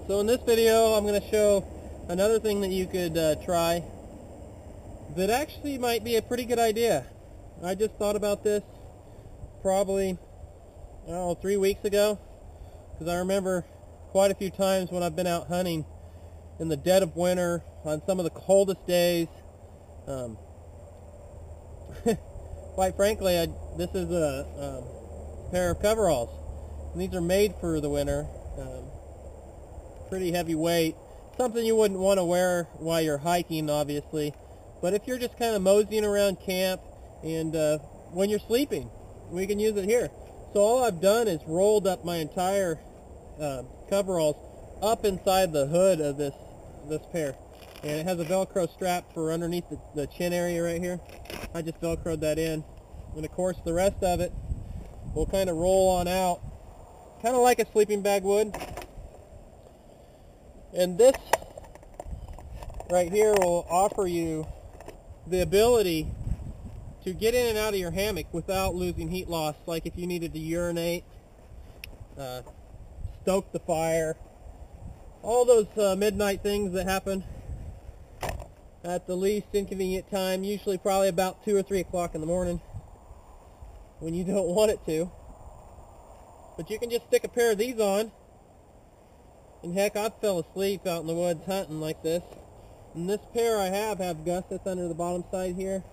So in this video I'm going to show another thing that you could try that actually might be a pretty good idea. I just thought about this probably, 3 weeks ago, because I remember quite a few times when I've been out hunting in the dead of winter on some of the coldest days. Quite frankly, this is a pair of coveralls, and these are made for the winter. Pretty heavy weight, something you wouldn't want to wear while you're hiking, obviously, but if you're just kind of moseying around camp and when you're sleeping, we can use it here. So all I've done is rolled up my entire coveralls up inside the hood of this pair, and it has a Velcro strap for underneath the chin area right here. I just Velcroed that in, and of course the rest of it will kind of roll on out, kind of like a sleeping bag would. And this right here will offer you the ability to get in and out of your hammock without losing heat loss, like if you needed to urinate, stoke the fire, all those midnight things that happen at the least inconvenient time, usually probably about 2 or 3 o'clock in the morning when you don't want it to. But you can just stick a pair of these on, and heck, I fell asleep out in the woods hunting like this. And this pair I have gussets under the bottom side here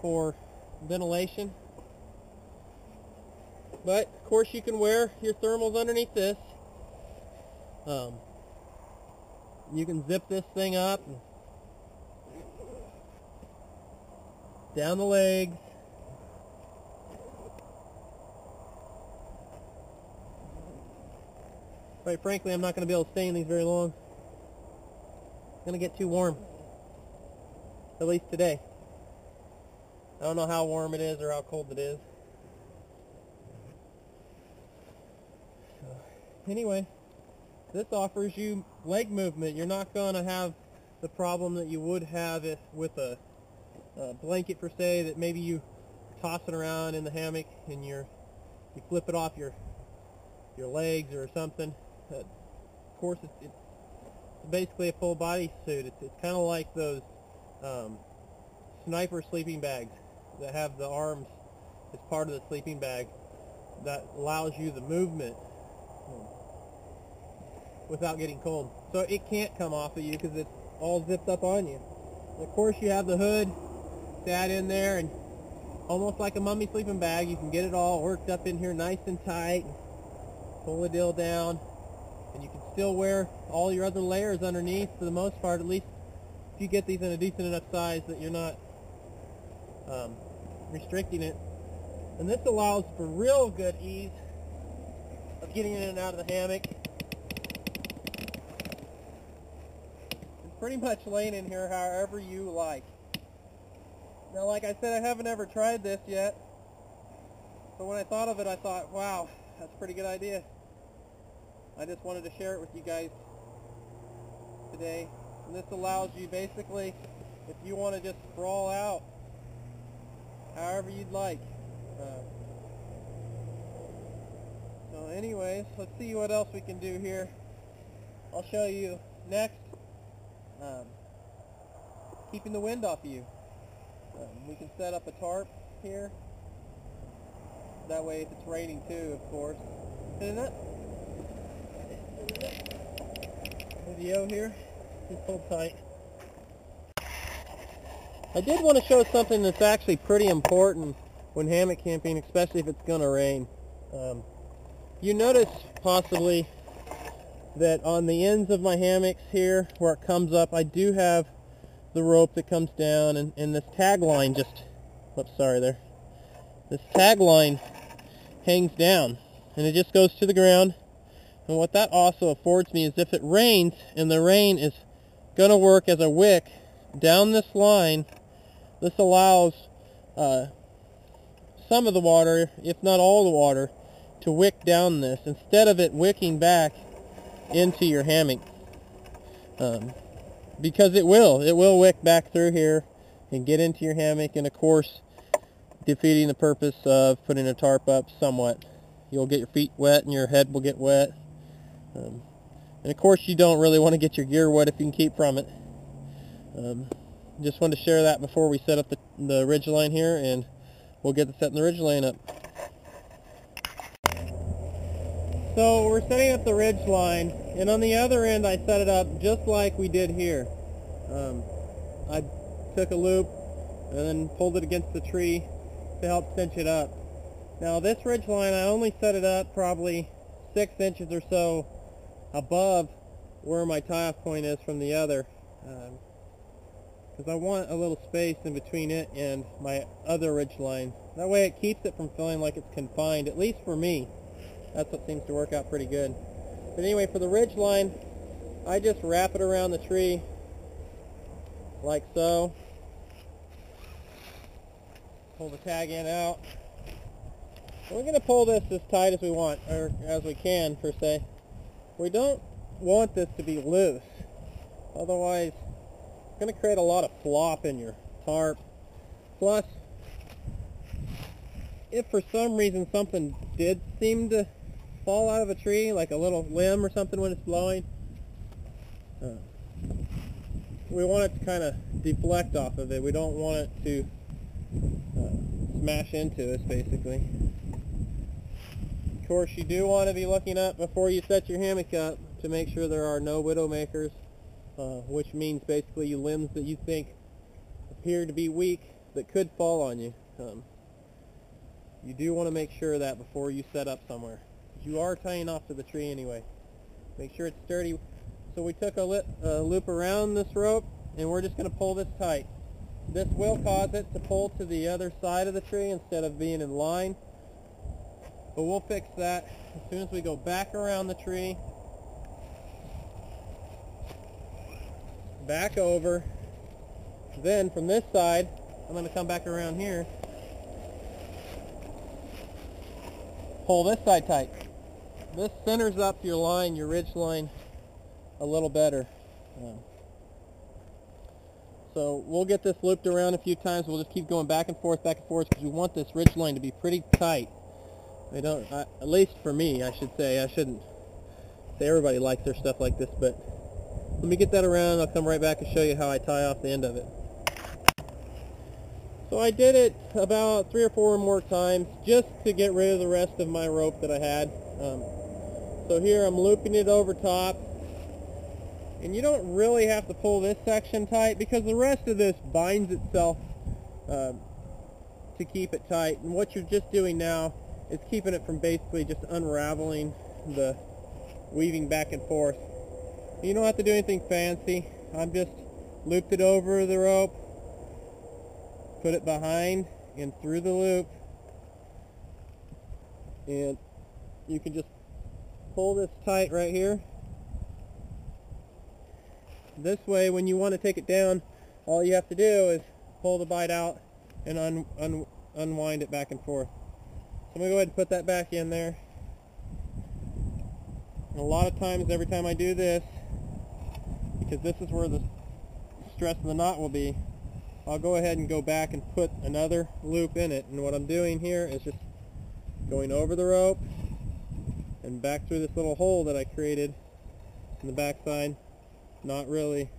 for ventilation. But of course you can wear your thermals underneath this. You can zip this thing up and down the legs. Quite frankly, I'm not going to be able to stay in these very long. It's going to get too warm, at least today. I don't know how warm it is or how cold it is. So, anyway, this offers you leg movement. You're not going to have the problem that you would have if with a blanket, per se, that maybe you toss it around in the hammock and you flip it off your legs or something. Of course, it's basically a full body suit. It's kind of like those sniper sleeping bags that have the arms as part of the sleeping bag that allows you the movement without getting cold. So it can't come off of you because it's all zipped up on you. And of course, you have the hood that in there, and almost like a mummy sleeping bag, you can get it all worked up in here nice and tight, and pull the deal down. And you can still wear all your other layers underneath for the most part, at least if you get these in a decent enough size that you're not restricting it. And this allows for real good ease of getting in and out of the hammock. And pretty much laying in here however you like. Now, like I said, I haven't ever tried this yet, but when I thought of it, I thought, wow, that's a pretty good idea. I just wanted to share it with you guys today. And this allows you basically, if you want to just sprawl out however you'd like. So anyways, let's see what else we can do here. I'll show you next, keeping the wind off of you. We can set up a tarp here. That way if it's raining too, of course. And that video here, just hold tight. I did want to show something that's actually pretty important when hammock camping, especially if it's going to rain. You notice possibly that on the ends of my hammocks here, where it comes up, I do have the rope that comes down, and this tag line just, this tag line hangs down, and it just goes to the ground. And what that also affords me is if it rains, and the rain is going to work as a wick down this line, this allows some of the water, if not all the water, to wick down this, instead of it wicking back into your hammock. Because it will wick back through here and get into your hammock, and of course defeating the purpose of putting a tarp up somewhat. You'll get your feet wet and your head will get wet. And of course you don't really want to get your gear wet if you can keep from it. Just wanted to share that before we set up the ridge line here, and we'll get setting the ridge line up. So we're setting up the ridge line, and on the other end I set it up just like we did here. I took a loop and then pulled it against the tree to help cinch it up. Now this ridge line, I only set it up probably 6 inches or so above where my tie-off point is from the other, because I want a little space in between it and my other ridge line. That way it keeps it from feeling like it's confined, at least for me. That's what seems to work out pretty good. But anyway, for the ridge line, I just wrap it around the tree like so. Pull the tag end out. And we're going to pull this as tight as we want, or as we can per se. We don't want this to be loose. Otherwise, it's going to create a lot of flop in your tarp. Plus, if for some reason something did seem to fall out of a tree, like a little limb or something when it's blowing, we want it to kind of deflect off of it. We don't want it to smash into us, basically. Of course, you do want to be looking up before you set your hammock up to make sure there are no widowmakers, which means basically limbs that you think appear to be weak that could fall on you. You do want to make sure of that before you set up somewhere. You are tying off to the tree anyway. Make sure it's sturdy. So we took a loop around this rope, and we're just going to pull this tight. This will cause it to pull to the other side of the tree instead of being in line. But we'll fix that as soon as we go back around the tree. Back over. Then from this side, I'm going to come back around here. Pull this side tight. This centers up your line, your ridge line, a little better. So we'll get this looped around a few times. We'll just keep going back and forth, because we want this ridge line to be pretty tight. At least for me, I should say. I shouldn't say everybody likes their stuff like this, but let me get that around. I'll come right back and show you how I tie off the end of it. So I did it about 3 or 4 more times just to get rid of the rest of my rope that I had. So here I'm looping it over top. And you don't really have to pull this section tight because the rest of this binds itself to keep it tight. And what you're just doing now is keeping it from basically just unraveling the weaving back and forth. You don't have to do anything fancy. I'm just looped it over the rope, put it behind and through the loop, and you can just pull this tight right here. This way, when you want to take it down, all you have to do is pull the bite out and unwind it back and forth. So I'm going to go ahead and put that back in there. And a lot of times, every time I do this, because this is where the stress of the knot will be, I'll go ahead and go back and put another loop in it. And what I'm doing here is just going over the rope and back through this little hole that I created in the backside. Not really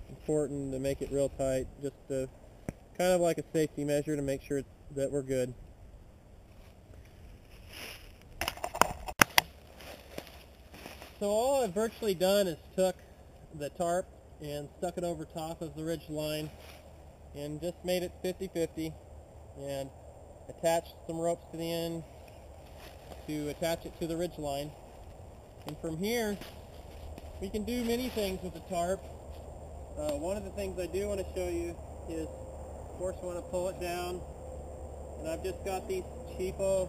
important to make it real tight, just kind of like a safety measure to make sure that we're good. So all I've virtually done is took the tarp and stuck it over top of the ridge line and just made it 50-50 and attached some ropes to the end to attach it to the ridge line. And from here we can do many things with the tarp. One of the things I do want to show you is, of course, I want to pull it down, and I've just got these cheapo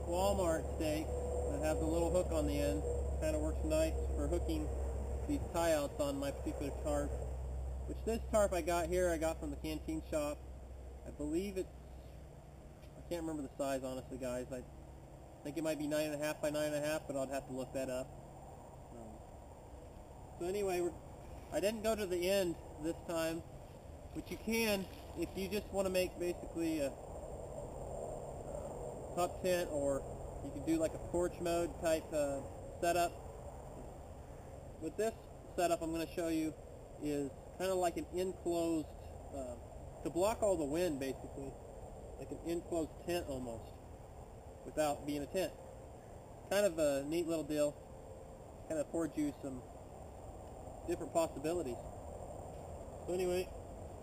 Walmart stakes that have the little hook on the end. Kind of works nice for hooking these tie-outs on my particular tarp, which this tarp I got here, I got from the canteen shop. I believe it's, I can't remember the size, honestly, guys. I think it might be 9.5 by 9.5, but I'd have to look that up. So anyway, I didn't go to the end this time, but you can if you just want to make basically a pup tent, or you can do like a porch mode type setup. with this setup I'm going to show you is kind of like an enclosed, to block all the wind basically, like an enclosed tent almost, without being a tent. Kind of a neat little deal, kind of affords you some different possibilities. So anyway,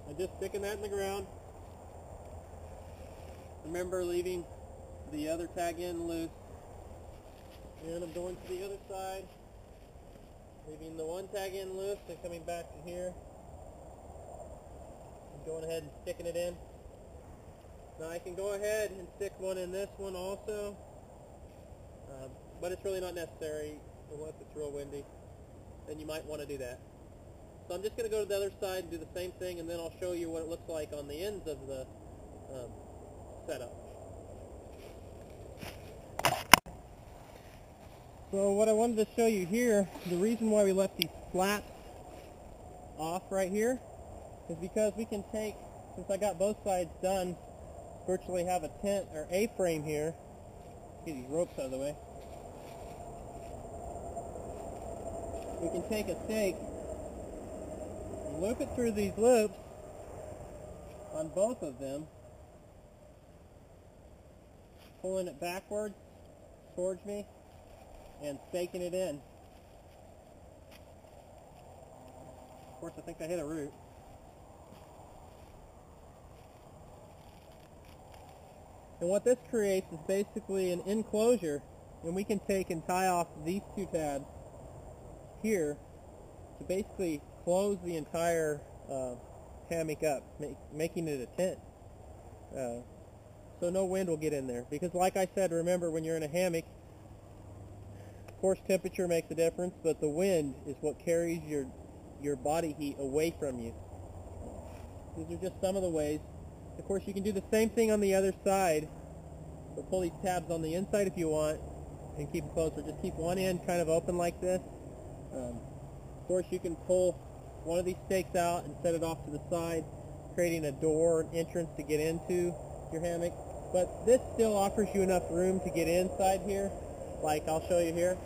I'm just sticking that in the ground. Remember leaving the other tag end loose. And I'm going to the other side, leaving the one tag end loose and coming back to here. I'm going ahead and sticking it in. Now I can go ahead and stick one in this one also, but it's really not necessary unless it's real windy. Then you might want to do that. So I'm just going to go to the other side and do the same thing, and then I'll show you what it looks like on the ends of the setup. So what I wanted to show you here, the reason why we left these flaps off right here is because we can take, since I got both sides done, virtually have a tent or A-frame here. Get these ropes out of the way. We can take a stake and loop it through these loops on both of them, pulling it backwards towards me and staking it in. Of course, I think I hit a root. And what this creates is basically an enclosure, and we can take and tie off these two tabs here to basically close the entire hammock up, making it a tent. So no wind will get in there. Because like I said, remember, when you're in a hammock, of course temperature makes a difference, but the wind is what carries your body heat away from you. These are just some of the ways. Of course, you can do the same thing on the other side, but pull these tabs on the inside if you want and keep them closed, or just keep one end kind of open like this. Of course, you can pull one of these stakes out and set it off to the side, creating a door, an entrance to get into your hammock. But this still offers you enough room to get inside here, like I'll show you here.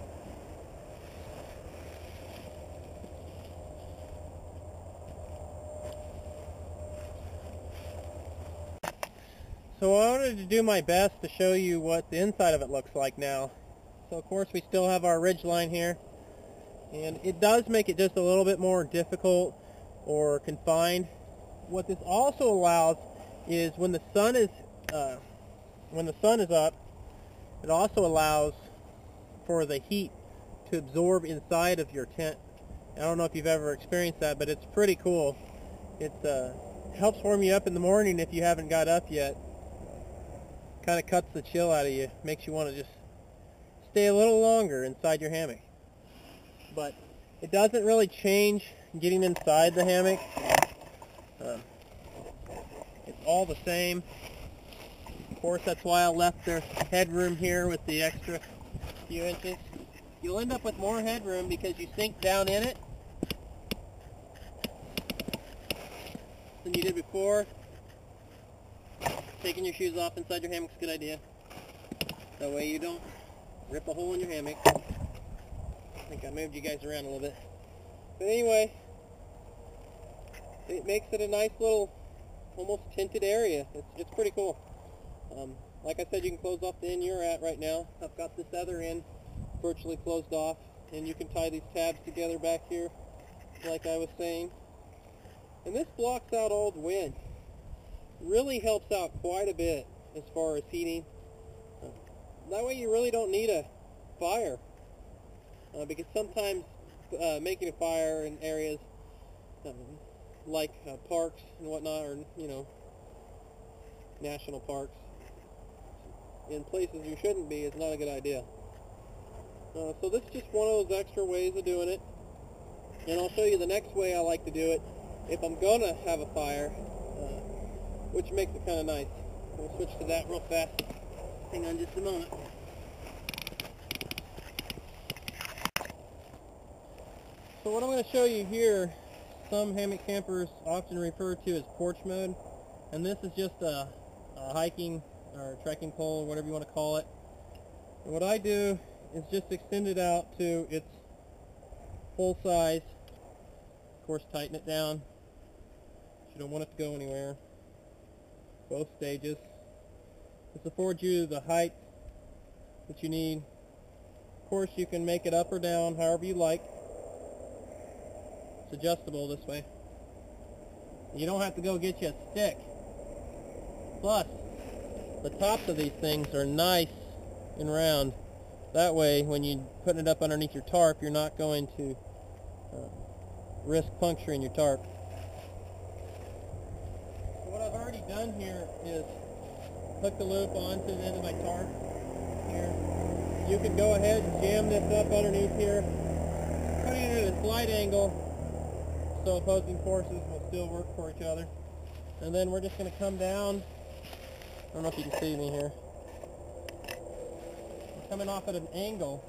So I wanted to do my best to show you what the inside of it looks like now. So of course we still have our ridge line here, and it does make it just a little bit more difficult or confined. What this also allows is when the sun is up, it also allows for the heat to absorb inside of your tent. I don't know if you've ever experienced that, but it's pretty cool. It helps warm you up in the morning if you haven't got up yet. Kind of cuts the chill out of you, makes you want to just stay a little longer inside your hammock. But it doesn't really change getting inside the hammock. It's all the same. Of course, that's why I left their headroom here with the extra few inches. You'll end up with more headroom because you sink down in it than you did before. Taking your shoes off inside your hammock's a good idea. That way you don't rip a hole in your hammock. I think I moved you guys around a little bit. But anyway, it makes it a nice little, almost tinted area. It's pretty cool. Like I said, you can close off the end you're at right now. I've got this other end virtually closed off, and you can tie these tabs together back here, like I was saying. And this blocks out all the wind. Really helps out quite a bit as far as heating. That way you really don't need a fire, because sometimes making a fire in areas like parks and whatnot, or national parks, in places you shouldn't be, is not a good idea. So this is just one of those extra ways of doing it, and I'll show you the next way I like to do it if I'm going to have a fire, which makes it kind of nice. We'll switch to that real fast. Hang on just a moment. So what I'm going to show you here, some hammock campers often refer to as porch mode, and this is just a hiking or trekking pole, whatever you want to call it. And what I do is just extend it out to its full size. Of course, tighten it down. You don't want it to go anywhere. Both stages. This affords you the height that you need. Of course, you can make it up or down however you like. It's adjustable this way. You don't have to go get you a stick. Plus, the tops of these things are nice and round. That way, when you're putting it up underneath your tarp, you're not going to risk puncturing your tarp. So what I've already done here is hook the loop onto the end of my tarp here. You can go ahead and jam this up underneath here, putting it at a slight angle so opposing forces will still work for each other. And then we're just going to come down. I don't know if you can see me here. We're coming off at an angle.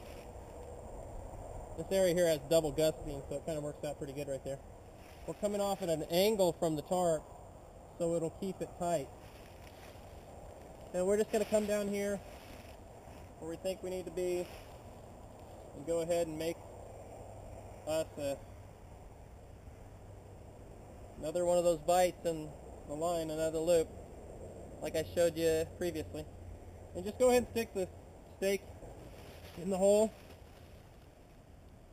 This area here has double gusseting, so it kind of works out pretty good right there. We're coming off at an angle from the tarp, so it'll keep it tight. And we're just going to come down here where we think we need to be and go ahead and make us another one of those bites in the line, another loop, like I showed you previously. And just go ahead and stick the stake in the hole,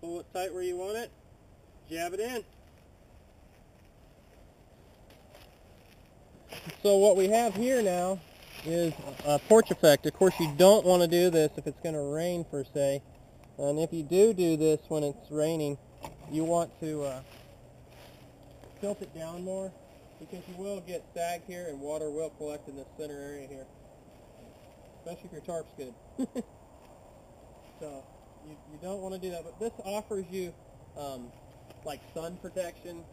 pull it tight where you want it, jab it in. So what we have here now is a porch effect. Of course, you don't want to do this if it's going to rain per se, and if you do this when it's raining, you want to tilt it down more, because you will get sag here and water will collect in this center area here, especially if your tarp's good. So you don't want to do that, but this offers you like sun protection,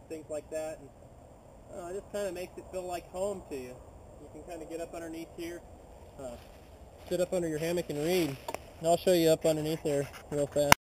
things like that, and it just kind of makes it feel like home to you. You can kind of get up underneath here, sit up under your hammock and read. And I'll show you up underneath there real fast.